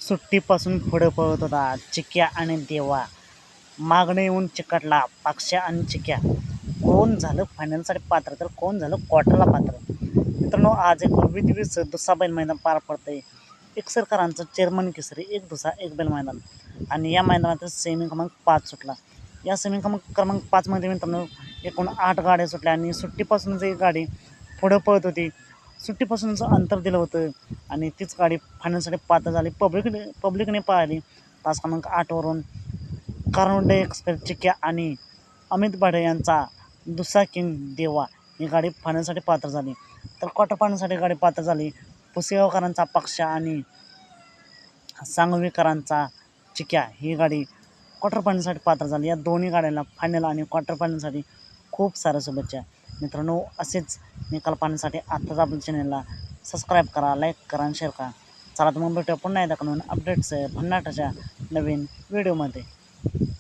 सुट्टीपासून पुढं पळत होता चिक्या आणि देवा. मागणं येऊन चिकटला पक्ष्या आणि चिक्या. कोण झालं फायनलसाठी पात्र तर कोण झालं क्वार्टरला पात्र. मित्रांनो, आज एक भव्यदिव्य दुसा बैल मैदान पार पडतंय. एकसरकरांचं चेअरमन केसरी एक दुसा एक बैल मैदान आणि या मैदानात सेमी क्रमांक 5 सुटला. या सेमी क्रमांक 5 मध्ये मित्रांनो एकूण 8 गाड्या सुटल्या आणि सुट्टीपासूनच एक गाडी पुढं पळत होती. सुट्टीपासूनचं अंतर दिलं होतं आणि तीच गाडी फायनलसाठी पात्र झाली. पब्लिकने पाहिली तास क्रमांक 8वरून कारवंडे एक्सप्रेस चिक्या आणि अमित भाडे यांचा दुसरा किंग देवा ही गाडी फायनलसाठी पात्र झाली. तर क्वार्टर फायनलसाठी गाडी पात्र झाली पुसेगावकरांचा पक्षा आणि सांगवीकरांचा चिक्या ही गाडी क्वार्टर फायनलसाठी पात्र झाली. या दोन्ही गाड्यांना फायनल आणि क्वार्टर फायनलसाठी खूप साऱ्या शुभेच्छा. मित्रांनो, असेच निकाल पाहण्यासाठी आत्ताच आपल्या चॅनलला सबस्क्राईब करा, लाईक करा आणि शेअर करा. चला तर मग भेटूया पुन्हा एकदा नवीन अपडेट्स भन्नाटाच्या नवीन व्हिडिओमध्ये.